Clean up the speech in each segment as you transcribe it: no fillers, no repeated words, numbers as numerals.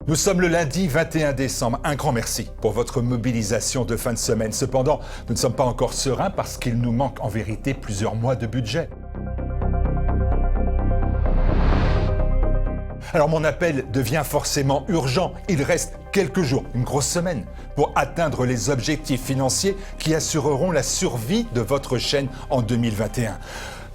Nous sommes le lundi 21 décembre. Un grand merci pour votre mobilisation de fin de semaine. Cependant, nous ne sommes pas encore sereins parce qu'il nous manque en vérité plusieurs mois de budget. Alors mon appel devient forcément urgent. Il reste quelques jours, une grosse semaine, pour atteindre les objectifs financiers qui assureront la survie de votre chaîne en 2021.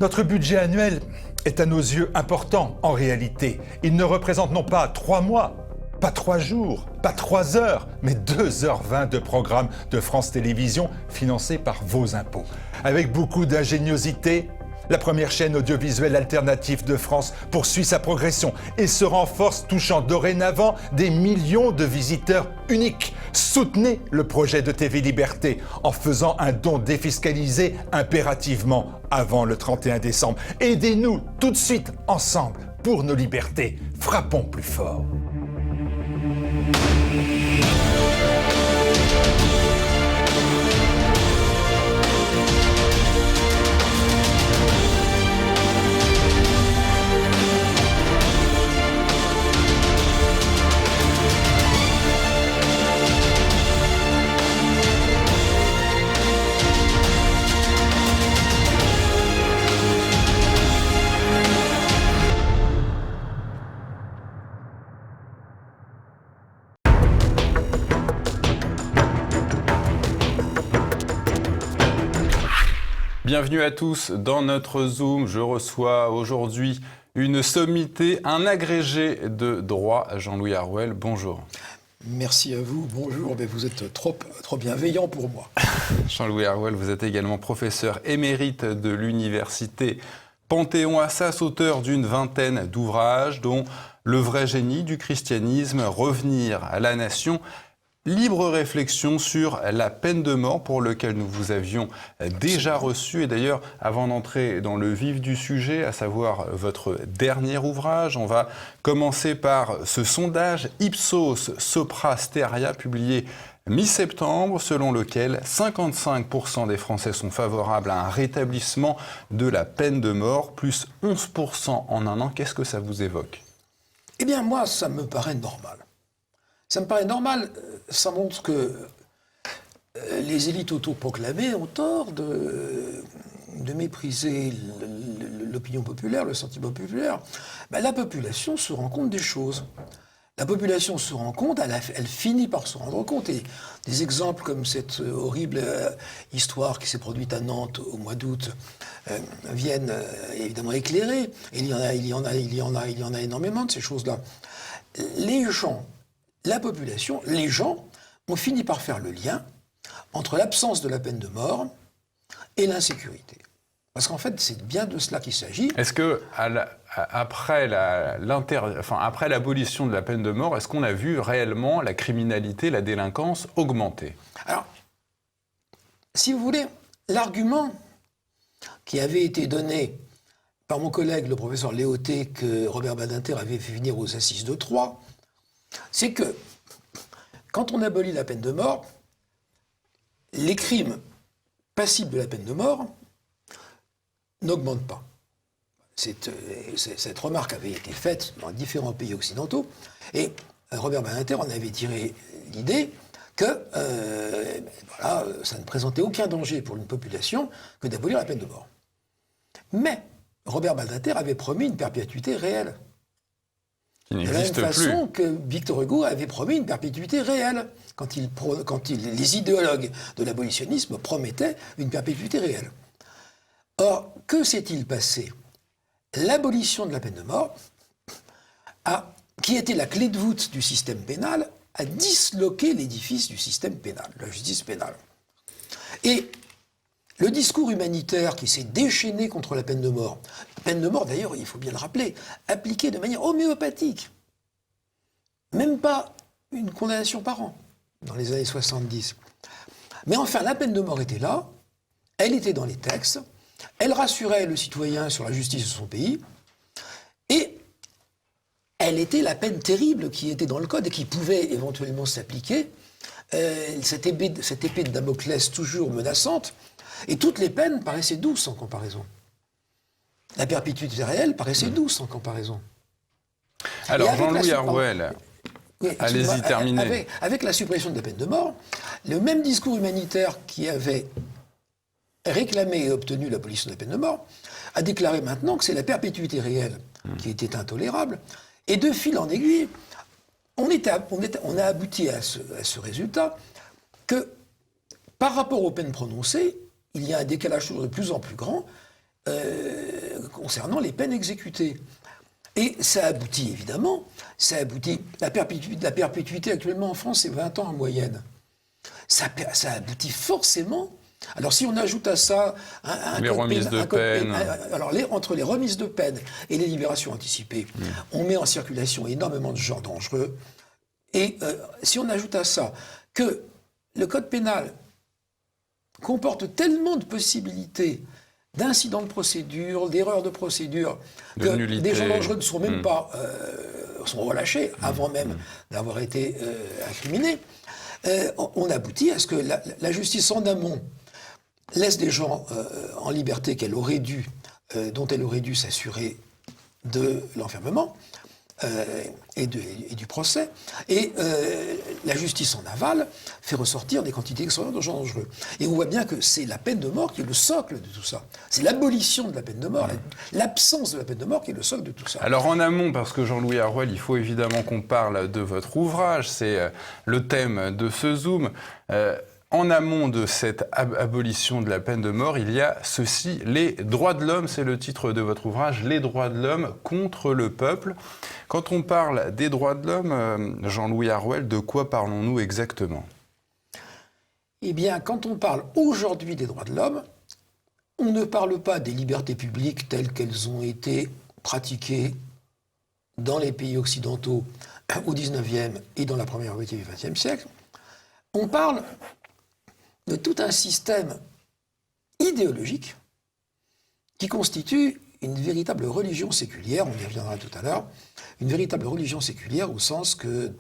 Notre budget annuel est à nos yeux important en réalité. Il ne représente non pas 3 mois, pas 3 jours, pas 3 heures, mais 2h20 de programme de France Télévisions financé par vos impôts. Avec beaucoup d'ingéniosité, la première chaîne audiovisuelle alternative de France poursuit sa progression et se renforce, touchant dorénavant des millions de visiteurs uniques. Soutenez le projet de TV Liberté en faisant un don défiscalisé impérativement avant le 31 décembre. Aidez-nous tout de suite ensemble pour nos libertés. Frappons plus fort. Bienvenue à tous dans notre Zoom. Je reçois aujourd'hui une sommité, un agrégé de droit, Jean-Louis Harouel. Bonjour. Merci à vous, bonjour. Mais vous êtes trop bienveillant pour moi. Jean-Louis Harouel, vous êtes également professeur émérite de l'université Panthéon-Assas, auteur d'une vingtaine d'ouvrages, dont Le vrai génie du christianisme, Revenir à la nation, Libre réflexion sur la peine de mort, pour lequel nous vous avions déjà reçu. Et d'ailleurs, avant d'entrer dans le vif du sujet, à savoir votre dernier ouvrage, on va commencer par ce sondage Ipsos Sopra Steria, publié mi-septembre, selon lequel 55% des Français sont favorables à un rétablissement de la peine de mort, plus 11% en un an. Qu'est-ce que ça vous évoque ? Eh bien, moi, ça me paraît normal. Ça me paraît normal, ça montre que les élites autoproclamées ont tort de mépriser l'opinion populaire, le sentiment populaire. Ben, la population se rend compte des choses. La population se rend compte, elle finit par se rendre compte. Et des exemples comme cette horrible histoire qui s'est produite à Nantes au mois d'août viennent évidemment éclairer. Et il y en a énormément de ces choses-là. Les gens, la population, les gens ont fini par faire le lien entre l'absence de la peine de mort et l'insécurité. Parce qu'en fait, c'est bien de cela qu'il s'agit. Est-ce que, après l'abolition de la peine de mort, est-ce qu'on a vu réellement la criminalité, la délinquance augmenter ? Alors, si vous voulez, l'argument qui avait été donné par mon collègue, le professeur Léoté, que Robert Badinter avait fait venir aux Assises de Troyes, c'est que, quand on abolit la peine de mort, les crimes passibles de la peine de mort n'augmentent pas. Cette remarque avait été faite dans différents pays occidentaux, et Robert Badinter en avait tiré l'idée que ça ne présentait aucun danger pour une population que d'abolir la peine de mort. Mais Robert Badinter avait promis une perpétuité réelle. De la même façon que Victor Hugo avait promis une perpétuité réelle, quand les idéologues de l'abolitionnisme promettaient une perpétuité réelle. Or, que s'est-il passé ? L'abolition de la peine de mort, qui était la clé de voûte du système pénal, a disloqué l'édifice du système pénal, de la justice pénale. Et le discours humanitaire qui s'est déchaîné contre la peine de mort d'ailleurs, il faut bien le rappeler, appliquée de manière homéopathique, même pas une condamnation par an, dans les années 70. Mais enfin, la peine de mort était là, elle était dans les textes, elle rassurait le citoyen sur la justice de son pays, et elle était la peine terrible qui était dans le code et qui pouvait éventuellement s'appliquer, cette épée de Damoclès toujours menaçante, et toutes les peines paraissaient douces en comparaison. La perpétuité réelle paraissait douce en comparaison. Alors, Jean-Louis Harouel, Oui, allez-y, terminez. Avec la suppression de la peine de mort, le même discours humanitaire qui avait réclamé et obtenu l'abolition de la peine de mort a déclaré maintenant que c'est la perpétuité réelle qui était intolérable. Et de fil en aiguille, on a abouti à ce résultat que, par rapport aux peines prononcées, il y a un décalage de plus en plus grand concernant les peines exécutées. Et ça aboutit, évidemment, la perpétuité actuellement en France, c'est 20 ans en moyenne. Ça aboutit forcément. Alors si on ajoute à ça les remises de peine, entre les remises de peine et les libérations anticipées, on met en circulation énormément de gens dangereux. Et si on ajoute à ça que le code pénal comporte tellement de possibilités d'incidents de procédure, d'erreurs de procédure, que des gens dangereux ne sont même pas sont relâchés avant même d'avoir été incriminés, on aboutit à ce que la justice en amont laisse des gens en liberté dont elle aurait dû s'assurer de l'enfermement et du procès, et la justice en aval fait ressortir des quantités extraordinaires de gens dangereux. Et on voit bien que c'est la peine de mort qui est le socle de tout ça. C'est l'abolition de la peine de mort, l'absence de la peine de mort qui est le socle de tout ça. Alors en amont, parce que Jean-Louis Harouel, il faut évidemment qu'on parle de votre ouvrage, c'est le thème de ce Zoom. En amont de cette abolition de la peine de mort, il y a ceci, les droits de l'homme, c'est le titre de votre ouvrage, les droits de l'homme contre le peuple. Quand on parle des droits de l'homme, Jean-Louis Harouel, de quoi parlons-nous exactement ? Eh bien, quand on parle aujourd'hui des droits de l'homme, on ne parle pas des libertés publiques telles qu'elles ont été pratiquées dans les pays occidentaux au XIXe et dans la première moitié du XXe siècle. On parle de tout un système idéologique qui constitue une véritable religion séculière, on y reviendra tout à l'heure, une véritable religion séculière au sens que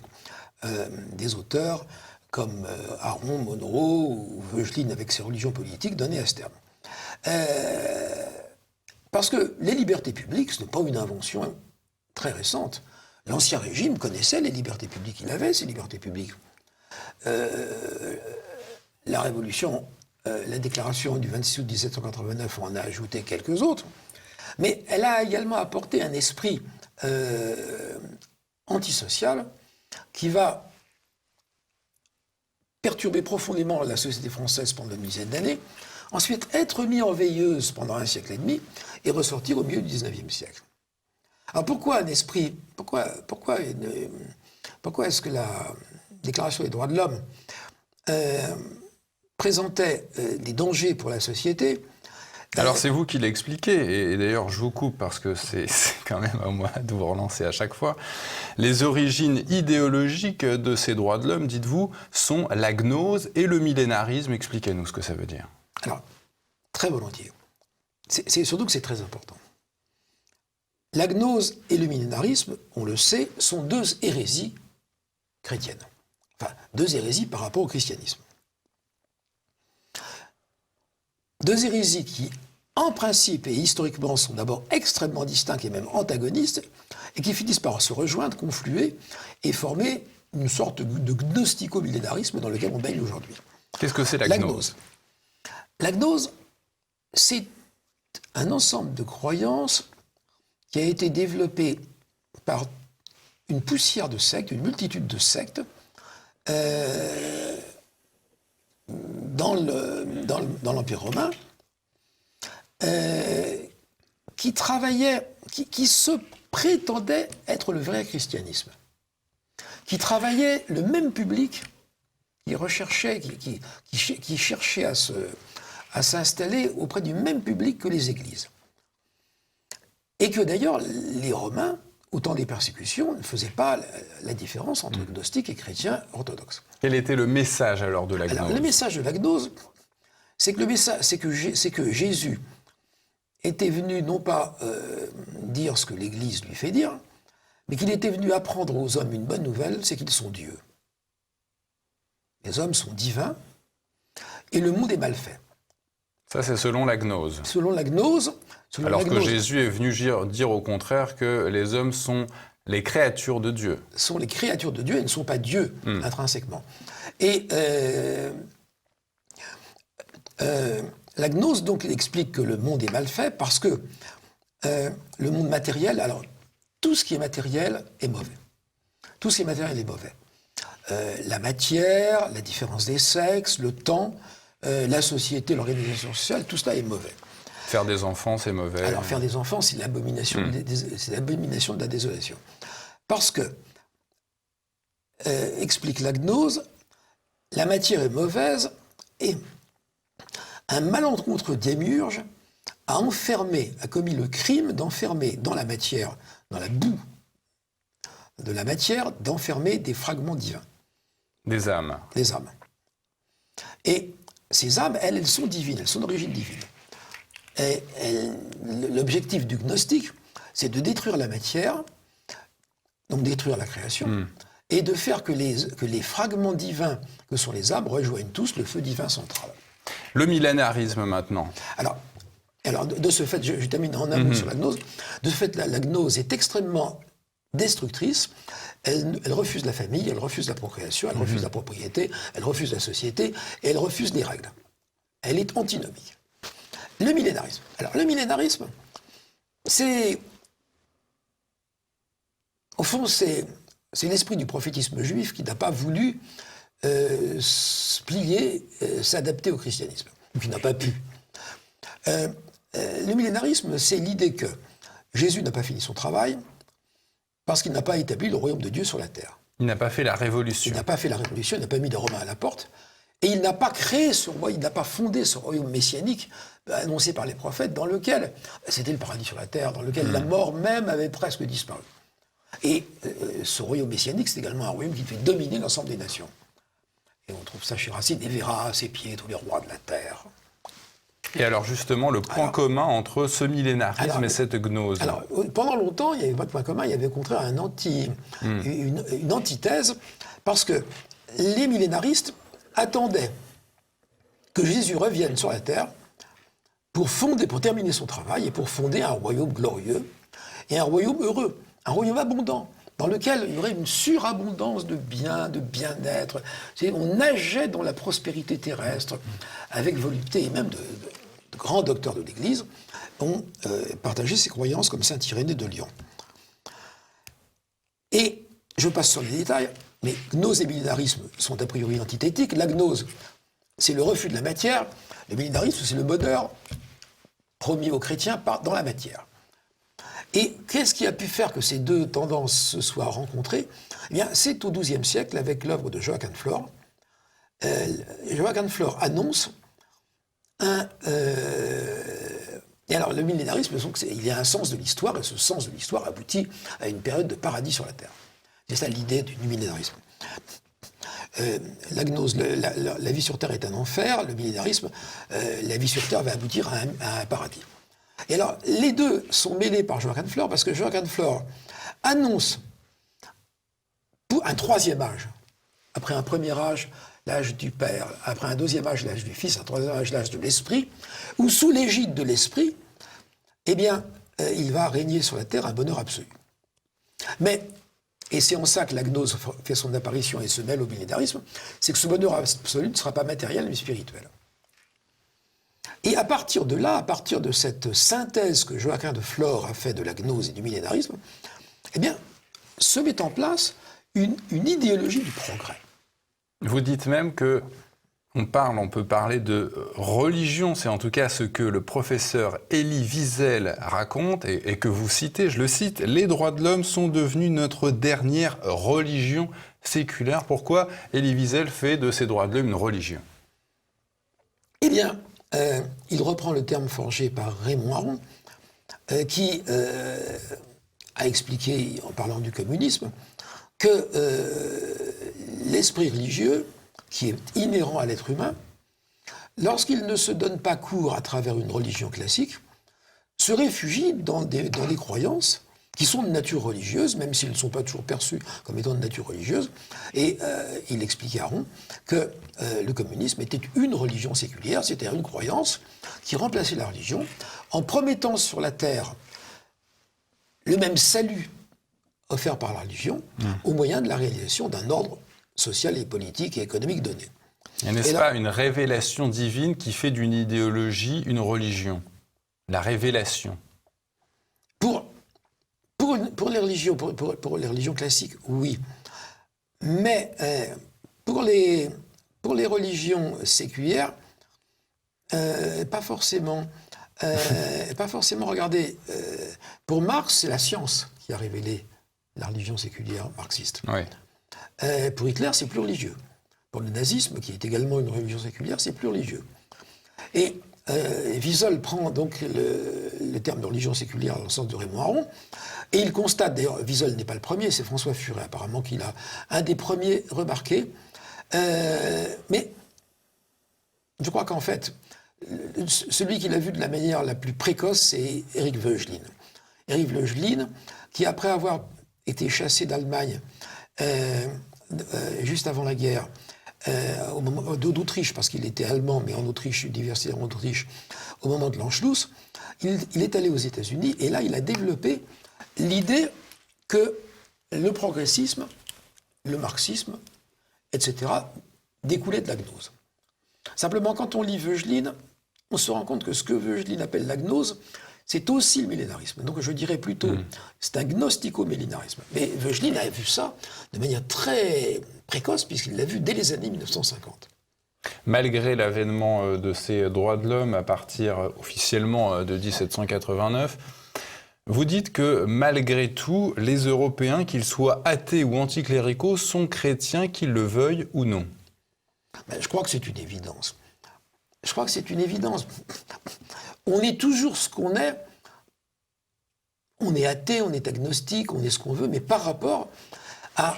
des auteurs comme Aron, Monroe ou Voegelin avec ses religions politiques donnaient à ce terme. Parce que les libertés publiques, ce n'est pas une invention très récente. L'Ancien Régime connaissait les libertés publiques, il avait ces libertés publiques. La Révolution, la déclaration du 26 août 1789 en a ajouté quelques autres, mais elle a également apporté un esprit antisocial qui va perturber profondément la société française pendant une dizaine d'années, ensuite être mis en veilleuse pendant un siècle et demi et ressortir au milieu du XIXe siècle. Alors pourquoi un esprit, pourquoi est-ce que la Déclaration des droits de l'homme présentait des dangers pour la société? Alors c'est vous qui l'expliquez, et d'ailleurs je vous coupe parce que c'est quand même à moi de vous relancer à chaque fois. Les origines idéologiques de ces droits de l'homme, dites-vous, sont la gnose et le millénarisme. Expliquez-nous ce que ça veut dire. Alors, très volontiers. C'est surtout que c'est très important. La gnose et le millénarisme, on le sait, sont deux hérésies chrétiennes. Enfin, deux hérésies par rapport au christianisme. Deux hérésies qui, en principe et historiquement, sont d'abord extrêmement distinctes et même antagonistes, et qui finissent par se rejoindre, confluer et former une sorte de gnostico-millénarisme dans lequel on baigne aujourd'hui. Qu'est-ce que c'est la gnose ? La gnose, c'est un ensemble de croyances qui a été développé par une poussière de sectes, une multitude de sectes, dans l'Empire romain, qui travaillaient, qui se prétendaient être le vrai christianisme, qui travaillaient le même public, qui recherchait, qui cherchait à s'installer auprès du même public que les églises. Et que d'ailleurs, les Romains, au temps des persécutions, ne faisaient pas la différence entre gnostiques et chrétiens orthodoxes. Quel était le message alors de la gnose ? Alors, le message de la gnose, c'est que Jésus était venu non pas dire ce que l'Église lui fait dire, mais qu'il était venu apprendre aux hommes une bonne nouvelle, c'est qu'ils sont Dieu. Les hommes sont divins et le monde est mal fait. Ça, c'est selon la gnose. Selon la gnose. Alors que Jésus est venu dire au contraire que les hommes sont Les créatures de Dieu. Sont les créatures de Dieu et ne sont pas Dieu intrinsèquement. Et la gnose donc explique que le monde est mal fait parce que le monde matériel, alors tout ce qui est matériel est mauvais. Tout ce qui est matériel est mauvais. La matière, la différence des sexes, le temps, la société, l'organisation sociale, tout cela est mauvais. Faire des enfants, c'est mauvais. Alors faire des enfants, c'est l'abomination, c'est l'abomination de la désolation. Parce que, explique la gnose, la matière est mauvaise et un malencontreux démiurge a commis le crime d'enfermer dans la matière, dans la boue de la matière, d'enfermer des fragments divins. Des âmes. Des âmes. Et ces âmes, elles sont divines, elles sont d'origine divine. Et l'objectif du gnostique, c'est de détruire la matière, donc détruire la création, et de faire que les fragments divins que sont les âmes rejoignent tous le feu divin central. Le millénarisme maintenant. Alors de ce fait, je termine en un mot sur la gnose, de ce fait, la gnose est extrêmement destructrice. Elle refuse la famille, elle refuse la procréation, elle refuse la propriété, elle refuse la société, et elle refuse les règles. Elle est antinomique. Le millénarisme. Alors, le millénarisme, au fond, c'est l'esprit du prophétisme juif qui n'a pas voulu se plier, s'adapter au christianisme, ou qui n'a pas pu. Le millénarisme, c'est l'idée que Jésus n'a pas fini son travail parce qu'il n'a pas établi le royaume de Dieu sur la terre. Il n'a pas fait la révolution. Il n'a pas fait la révolution, il n'a pas mis les Romains à la porte, et il n'a pas créé ce royaume, il n'a pas fondé ce royaume messianique annoncé par les prophètes, dans lequel c'était le paradis sur la terre, dans lequel la mort même avait presque disparu. Et ce royaume messianique, c'est également un royaume qui devait dominer l'ensemble des nations. Et on trouve ça chez Racine, et verra à ses pieds tous les rois de la terre. Et alors justement, le point commun entre ce millénarisme et cette gnose. Alors, pendant longtemps, il n'y avait pas de point commun, il y avait au contraire une antithèse, parce que les millénaristes attendaient que Jésus revienne sur la terre pour terminer son travail et pour fonder un royaume glorieux et un royaume heureux, un royaume abondant, dans lequel il y aurait une surabondance de biens, de bien-être. On nageait dans la prospérité terrestre avec volupté, et même de grands docteurs de l'Église ont partagé ces croyances, comme saint Irénée de Lyon. Et je passe sur les détails, mais gnose et millénarisme sont a priori antithétiques. La gnose, c'est le refus de la matière. Le millénarisme, c'est le bonheur promis aux chrétiens dans la matière. Et qu'est-ce qui a pu faire que ces deux tendances se soient rencontrées ? Eh bien, c'est au XIIe siècle, avec l'œuvre de Joachim Flor. Joachim Flor annonce et alors, le millénarisme, donc, il y a un sens de l'histoire, et ce sens de l'histoire aboutit à une période de paradis sur la terre. C'est ça l'idée du millénarisme. La gnose, la vie sur terre est un enfer, le millénarisme, la vie sur terre va aboutir à un paradis. Et alors, les deux sont mêlés par Joachim Flor, parce que Joachim Flor annonce pour un troisième âge, après un premier âge, l'âge du Père, après un deuxième âge, l'âge du Fils, un troisième âge, l'âge de l'Esprit, où sous l'égide de l'Esprit, eh bien, il va régner sur la terre un bonheur absolu. Mais, et c'est en ça que la gnose fait son apparition et se mêle au millénarisme, c'est que ce bonheur absolu ne sera pas matériel, mais spirituel. Et à partir de là, à partir de cette synthèse que Joachim de Flor a fait de la gnose et du millénarisme, eh bien, se met en place une idéologie du progrès. Vous dites même que on peut parler de religion, c'est en tout cas ce que le professeur Elie Wiesel raconte et que vous citez, je le cite, « Les droits de l'homme sont devenus notre dernière religion séculaire ». Pourquoi Elie Wiesel fait de ces droits de l'homme une religion ? Eh bien, il reprend le terme forgé par Raymond Aron, qui a expliqué, en parlant du communisme, que l'esprit religieux, qui est inhérent à l'être humain, lorsqu'il ne se donne pas cours à travers une religion classique, se réfugie dans des croyances qui sont de nature religieuse, même s'ils ne sont pas toujours perçus comme étant de nature religieuse. Et il explique à Aron que le communisme était une religion séculière, c'est-à-dire une croyance qui remplaçait la religion en promettant sur la terre le même salut offert par la religion au moyen de la réalisation d'un ordre social et politique et économique donné. Et n'est-ce pas une révélation divine qui fait d'une idéologie une religion? La révélation. Pour les religions classiques, oui. Mais pour les religions séculières, pas forcément. Pas forcément. Regardez, pour Marx, c'est la science qui a révélé la religion séculière marxiste. Oui. Pour Hitler, c'est plus religieux. Pour le nazisme, qui est également une religion séculière, c'est plus religieux. Et Wiesel prend donc le terme de religion séculière dans le sens de Raymond Aron, et il constate, d'ailleurs, Wiesel n'est pas le premier, c'est François Furet apparemment qui l'a un des premiers remarqué, mais je crois qu'en fait, celui qui l'a vu de la manière la plus précoce, c'est Éric Voegelin. Éric Voegelin, qui après avoir été chassé d'Allemagne juste avant la guerre, d'Autriche, parce qu'il était allemand, mais en Autriche, universitaire en Autriche, au moment de l'Anschluss, il est allé aux États-Unis, et là, il a développé l'idée que le progressisme, le marxisme, etc., découlaient de la gnose. Simplement, quand on lit Voegelin, on se rend compte que ce que Voegelin appelle la gnose, c'est aussi le millénarisme. Donc je dirais plutôt, c'est un gnostico-millénarisme. Mais Voegelin a vu ça de manière très précoce, puisqu'il l'a vu dès les années 1950. Malgré l'avènement de ces droits de l'homme à partir officiellement de 1789, vous dites que malgré tout, les Européens, qu'ils soient athées ou anticléricaux, sont chrétiens, qu'ils le veuillent ou non. Je crois que c'est une évidence. Je crois que c'est une évidence. On est toujours ce qu'on est. On est athée, on est agnostique, on est ce qu'on veut, mais par rapport à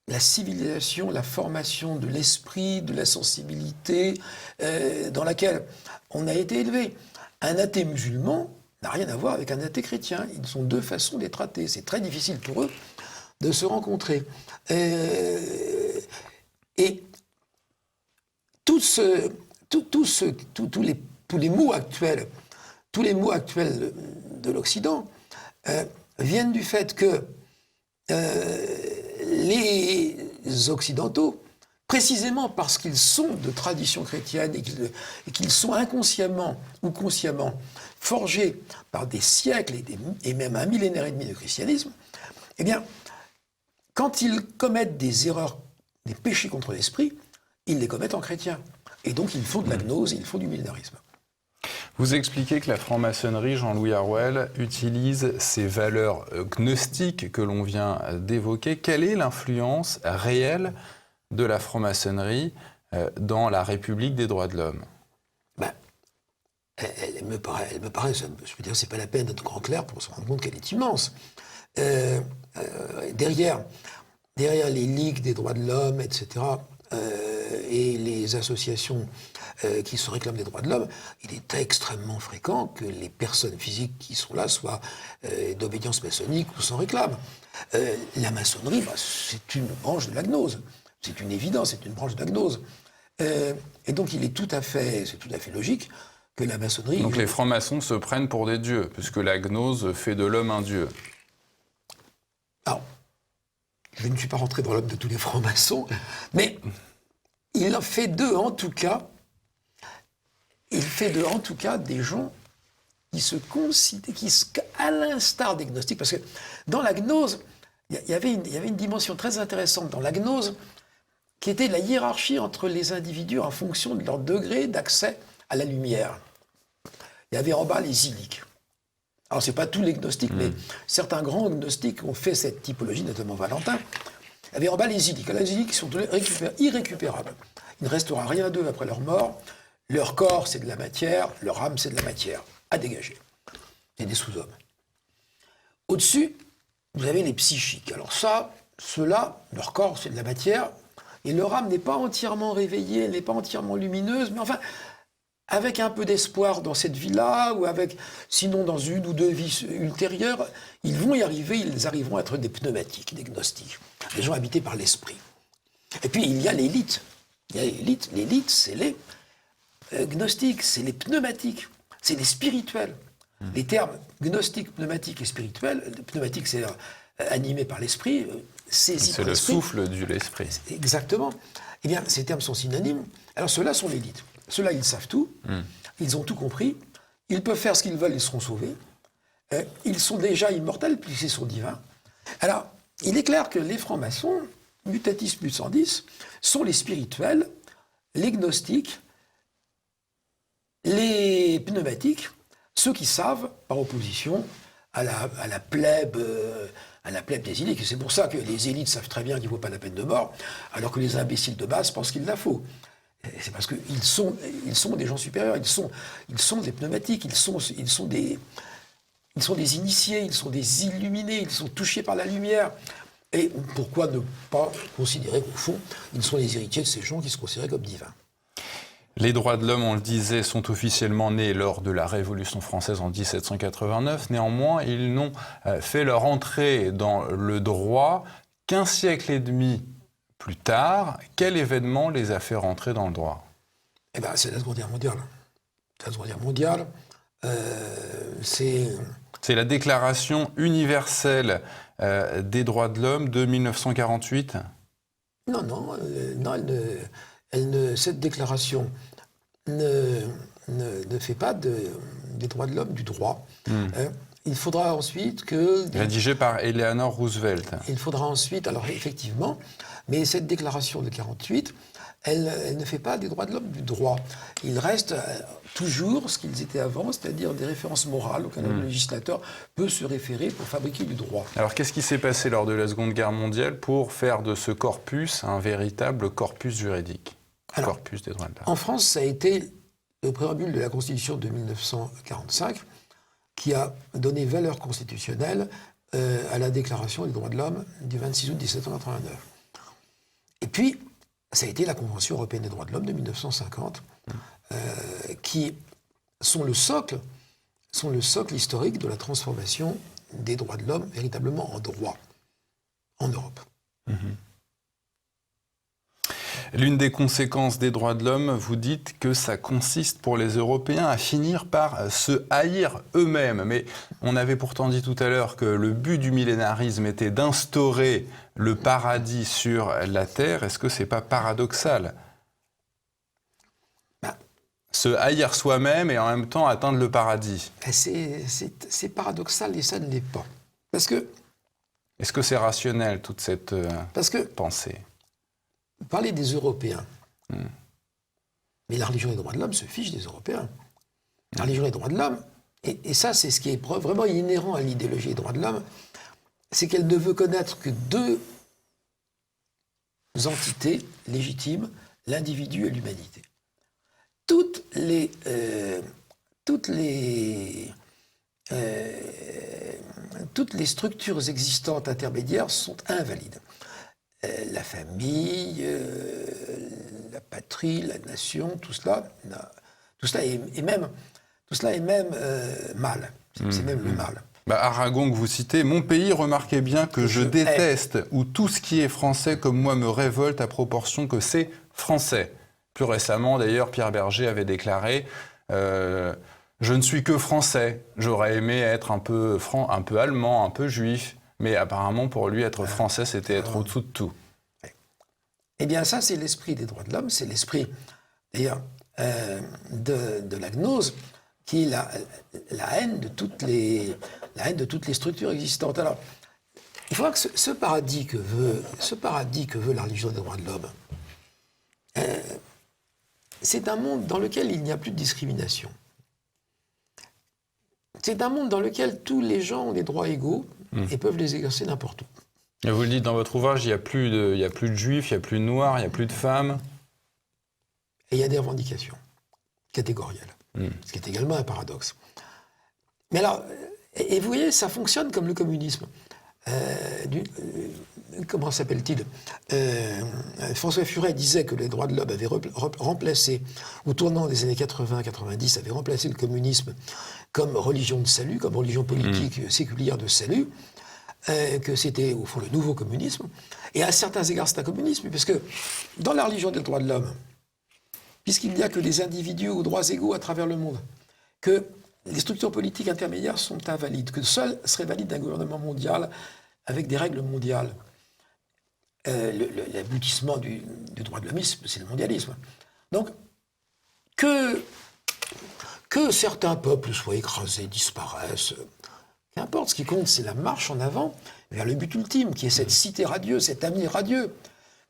la civilisation, la formation de l'esprit, de la sensibilité dans laquelle on a été élevé. Un athée musulman n'a rien à voir avec un athée chrétien. Ils sont deux façons d'être athées. C'est très difficile pour eux de se rencontrer. Et tous les mots actuels de l'Occident viennent du fait que les Occidentaux, précisément parce qu'ils sont de tradition chrétienne et qu'ils sont inconsciemment ou consciemment forgés par des siècles et même un millénaire et demi de christianisme, eh bien, quand ils commettent des erreurs, des péchés contre l'esprit, ils les commettent en chrétien. Et donc, ils font de la gnose et ils font du millénarisme. Vous expliquez que la franc-maçonnerie, Jean-Louis Harouel, utilise ces valeurs gnostiques que l'on vient d'évoquer. Quelle est l'influence réelle de la franc-maçonnerie dans la République des droits de l'homme? Elle me paraît, je veux dire, c'est pas la peine d'être grand clair pour se rendre compte qu'elle est immense. Derrière les ligues des droits de l'homme, etc., et les associations qui se réclament des droits de l'homme, il est extrêmement fréquent que les personnes physiques qui sont là soient d'obédience maçonnique ou s'en réclament. La maçonnerie, c'est une branche de la gnose. C'est une évidence, c'est une branche de la gnose. Et donc c'est tout à fait logique que la maçonnerie... Donc les francs-maçons se prennent pour des dieux, puisque la gnose fait de l'homme un dieu. Alors, je ne suis pas rentré dans l'homme de tous les francs-maçons, mais il en fait d'eux, en tout cas, des gens qui se considèrent, à l'instar des gnostiques, parce que dans la gnose, il y avait une dimension très intéressante dans la gnose, qui était la hiérarchie entre les individus en fonction de leur degré d'accès à la lumière. Il y avait en bas les illiques. Alors, ce n'est pas tous les gnostiques, mais certains grands gnostiques ont fait cette typologie, notamment Valentin. Il y avait en bas les illiques. Les illiques sont irrécupérables. Il ne restera rien d'eux après leur mort. Leur corps, c'est de la matière. Leur âme, c'est de la matière. À dégager. C'est des sous-hommes. Au-dessus, vous avez les psychiques. Alors ceux-là, leur corps, c'est de la matière. Et leur âme n'est pas entièrement réveillée, elle n'est pas entièrement lumineuse, mais enfin, avec un peu d'espoir dans cette vie-là, ou sinon dans une ou deux vies ultérieures, ils vont y arriver, ils arriveront à être des pneumatiques, des gnostiques, des gens habités par l'esprit. Et puis il y a l'élite. L'élite, c'est les gnostiques, c'est les pneumatiques, c'est les spirituels. Les termes gnostique, pneumatique et spirituel, pneumatique c'est animé par l'esprit, saisi C'est par le l'esprit. souffle de l'esprit. Exactement. Eh bien, ces termes sont synonymes. Alors ceux-là sont l'élite. Ceux-là, ils savent tout. Ils ont tout compris. Ils peuvent faire ce qu'ils veulent, ils seront sauvés. Ils sont déjà immortels puisqu'ils sont divins. Alors, il est clair que les francs-maçons, mutatis mutandis, sont les spirituels, les gnostiques, les pneumatiques, ceux qui savent, par opposition à la plèbe des élites. Et c'est pour ça que les élites savent très bien qu'il ne vaut pas la peine de mort, alors que les imbéciles de base pensent qu'il la faut. Et c'est parce qu'ils sont des gens supérieurs, ils sont des pneumatiques, ils sont des initiés, ils sont des illuminés, ils sont touchés par la lumière. Et pourquoi ne pas considérer qu'au fond, ils sont les héritiers de ces gens qui se considèrent comme divins? Les droits de l'homme, on le disait, sont officiellement nés lors de la Révolution française en 1789. Néanmoins, ils n'ont fait leur entrée dans le droit qu'un siècle et demi plus tard. Quel événement les a fait rentrer dans le droit? Eh bien, c'est la Seconde Guerre mondiale. La Seconde Guerre mondiale, c'est la Déclaration universelle des droits de l'homme de 1948. Non, cette déclaration ne fait pas des droits de l'homme du droit. Il faudra ensuite que... Rédigée par Eleanor Roosevelt. Il faudra ensuite, alors effectivement, mais cette déclaration de 1948, elle ne fait pas des droits de l'homme du droit. Il reste toujours ce qu'ils étaient avant, c'est-à-dire des références morales auxquelles le législateur peut se référer pour fabriquer du droit. Alors qu'est-ce qui s'est passé lors de la Seconde Guerre mondiale pour faire de ce corpus un véritable corpus juridique? Alors, corpus des droits de l'homme. En France, ça a été le préambule de la Constitution de 1945 qui a donné valeur constitutionnelle à la Déclaration des droits de l'homme du 26 août 1789. Et puis, ça a été la Convention européenne des droits de l'homme de 1950, qui sont le socle historique de la transformation des droits de l'homme véritablement en droit en Europe. L'une des conséquences des droits de l'homme, vous dites que ça consiste pour les Européens à finir par se haïr eux-mêmes. Mais on avait pourtant dit tout à l'heure que le but du millénarisme était d'instaurer le paradis sur la Terre. Est-ce que c'est pas paradoxal? Se haïr soi-même et en même temps atteindre le paradis. C'est paradoxal et ça ne l'est pas. Parce que... Est-ce que c'est rationnel, toute cette pensée? Vous parlez des Européens. Mais la religion des droits de l'homme se fiche des Européens. La religion des droits de l'homme, et ça c'est ce qui est vraiment inhérent à l'idéologie des droits de l'homme, c'est qu'elle ne veut connaître que deux entités légitimes, l'individu et l'humanité. Toutes les structures existantes intermédiaires sont invalides. La famille, la patrie, la nation, tout cela est même mal. C'est même le mal. Aragon que vous citez, mon pays, remarquez bien que je déteste, ou tout ce qui est français comme moi me révolte à proportion que c'est français. Plus récemment, d'ailleurs, Pierre Berger avait déclaré je ne suis que français. J'aurais aimé être un peu allemand, un peu juif. Mais apparemment, pour lui, être français, c'était être au-dessous de tout. Eh bien, ça, c'est l'esprit des droits de l'homme. C'est l'esprit, d'ailleurs, de la gnose, qui est la haine de toutes les structures existantes. Alors, il faudra que ce paradis que veut la religion des droits de l'homme, c'est un monde dans lequel il n'y a plus de discrimination. C'est un monde dans lequel tous les gens ont des droits égaux et peuvent les exercer n'importe où. Et vous le dites dans votre ouvrage, il n'y a plus de juifs, il n'y a plus de noirs, il n'y a plus de femmes. Et il y a des revendications catégorielles, ce qui est également un paradoxe. Mais alors, et vous voyez, ça fonctionne comme le communisme. Comment s'appelle-t-il François Furet disait que les droits de l'homme avaient remplacé, au tournant des années 80-90, avaient remplacé le communisme comme religion de salut, comme religion politique séculière de salut, que c'était au fond le nouveau communisme. Et à certains égards, c'est un communisme, parce que dans la religion des droits de l'homme, puisqu'il n'y a que des individus aux droits égaux à travers le monde, que les structures politiques intermédiaires sont invalides, que seul serait valide un gouvernement mondial avec des règles mondiales. L'aboutissement du droit de l'homme, c'est le mondialisme. Donc, que certains peuples soient écrasés, disparaissent, qu'importe, ce qui compte, c'est la marche en avant vers le but ultime, qui est cette cité radieuse, cet ami radieux.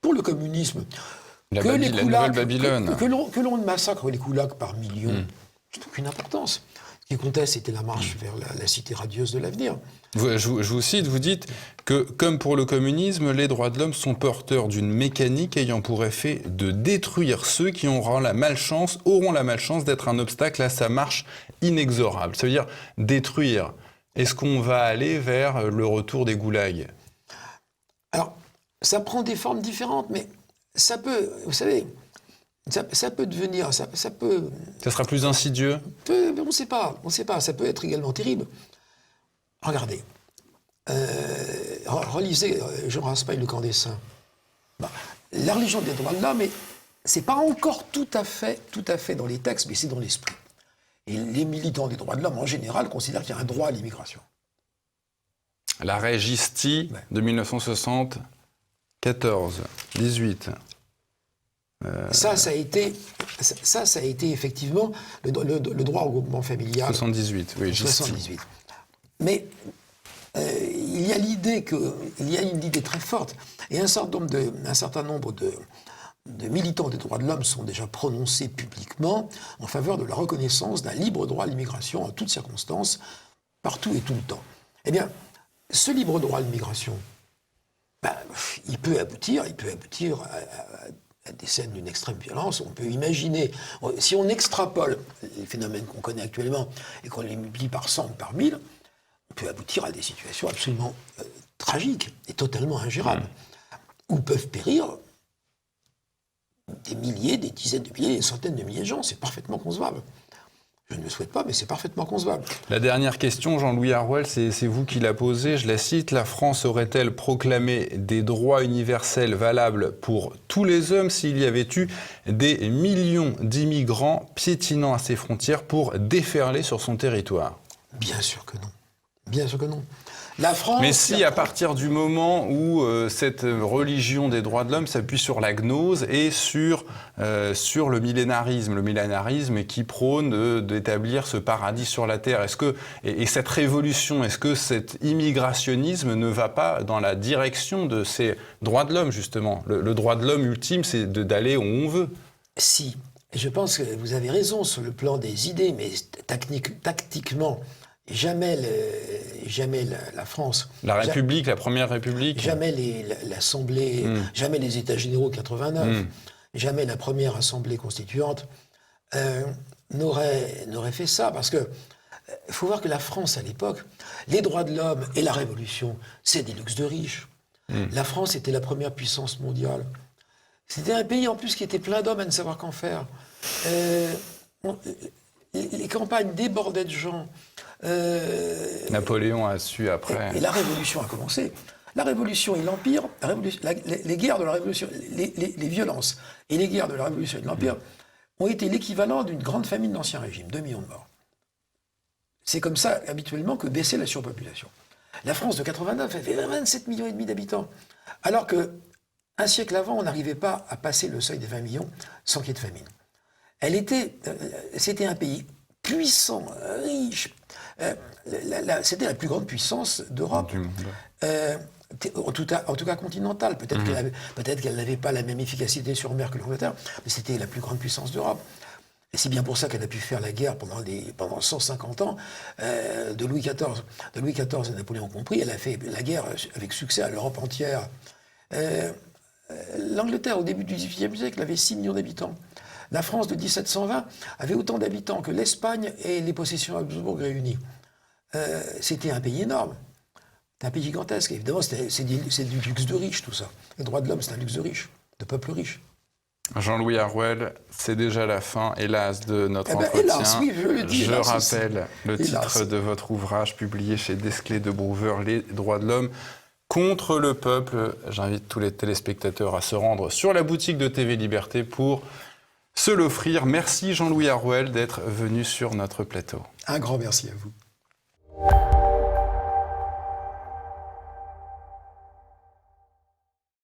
Pour le communisme, la nouvelle Babylone. Que l'on massacre les koulaks par millions, c'est aucune importance. Ce qui comptait, c'était la marche vers la cité radieuse de l'avenir. Je vous cite, vous dites que, comme pour le communisme, les droits de l'homme sont porteurs d'une mécanique ayant pour effet de détruire ceux qui auront la malchance d'être un obstacle à sa marche inexorable. Ça veut dire détruire. Est-ce qu'on va aller vers le retour des goulags? Alors, ça prend des formes différentes, mais ça peut, vous savez, ça peut devenir, ça peut... Ça sera plus insidieux? On ne sait pas, ça peut être également terrible. Regardez, relisez Jean Raspail, Le Camp des Saints. La religion des droits de l'homme, c'est pas encore tout à fait dans les textes, mais c'est dans l'esprit. Et les militants des droits de l'homme, en général, considèrent qu'il y a un droit à l'immigration. L'arrêt Gisti de 1974, 18. Ça a été effectivement le droit au regroupement familial. 78, oui, Gisti. 78. Mais il y a une idée très forte. Et un certain nombre de militants des droits de l'homme sont déjà prononcés publiquement en faveur de la reconnaissance d'un libre droit à l'immigration en toutes circonstances, partout et tout le temps. Eh bien, ce libre droit à l'immigration, il peut aboutir à des scènes d'une extrême violence. On peut imaginer, si on extrapole les phénomènes qu'on connaît actuellement et qu'on les multiplie par 100 ou par 1000, on peut aboutir à des situations absolument tragiques et totalement ingérables, où peuvent périr des milliers, des dizaines de milliers, des centaines de milliers de gens. C'est parfaitement concevable. Je ne le souhaite pas, mais c'est parfaitement concevable. La dernière question, Jean-Louis Harouel, c'est vous qui la posez, je la cite. La France aurait-elle proclamé des droits universels valables pour tous les hommes s'il y avait eu des millions d'immigrants piétinant à ses frontières pour déferler sur son territoire? Bien sûr que non. Bien sûr que non. La France... Mais si, à partir du moment où cette religion des droits de l'homme s'appuie sur la gnose et sur le millénarisme qui prône d'établir ce paradis sur la terre, et cette révolution, est-ce que cet immigrationnisme ne va pas dans la direction de ces droits de l'homme, justement? Le droit de l'homme ultime, c'est d'aller où on veut. Si, je pense que vous avez raison sur le plan des idées, mais tactiquement... Jamais la France... La République, la Première République. Jamais l'Assemblée, jamais les États généraux 89, jamais la première Assemblée constituante n'aurait fait ça. Parce que il faut voir que la France, à l'époque, les droits de l'homme et la Révolution, c'est des luxes de riches. La France était la première puissance mondiale. C'était un pays, en plus, qui était plein d'hommes à ne savoir qu'en faire. Les campagnes débordaient de gens. Napoléon a su après. Et la Révolution a commencé. La Révolution et l'Empire, les guerres de la Révolution, les violences et les guerres de la Révolution et de l'Empire ont été l'équivalent d'une grande famine d'Ancien Régime, 2 millions de morts. C'est comme ça, habituellement, que baissait la surpopulation. La France de 89 avait 27 millions et demi d'habitants, alors qu'un siècle avant, on n'arrivait pas à passer le seuil des 20 millions sans qu'il y ait de famine. C'était un pays puissant, riche. C'était la plus grande puissance d'Europe. En tout cas continentale. Peut-être qu'elle n'avait pas la même efficacité sur mer que l'Angleterre, mais c'était la plus grande puissance d'Europe. Et c'est bien pour ça qu'elle a pu faire la guerre pendant 150 ans de Louis XIV. De Louis XIV et Napoléon compris, elle a fait la guerre avec succès à l'Europe entière. L'Angleterre, au début du XVIIIe siècle, avait 6 millions d'habitants. La France de 1720 avait autant d'habitants que l'Espagne et les possessions Habsbourg réunies. C'était un pays énorme. C'était un pays gigantesque. Évidemment, c'est du luxe de riche, tout ça. Les droits de l'homme, c'est un luxe de riche, de peuple riche. Jean-Louis Harouel, c'est déjà la fin, hélas, de notre entretien. Hélas, oui, je le dis. Je rappelle le titre de votre ouvrage publié chez Desclés de Brouwer, Les droits de l'homme contre le peuple. J'invite tous les téléspectateurs à se rendre sur la boutique de TV Liberté pour se l'offrir. Merci Jean-Louis Harouel d'être venu sur notre plateau. Un grand merci à vous.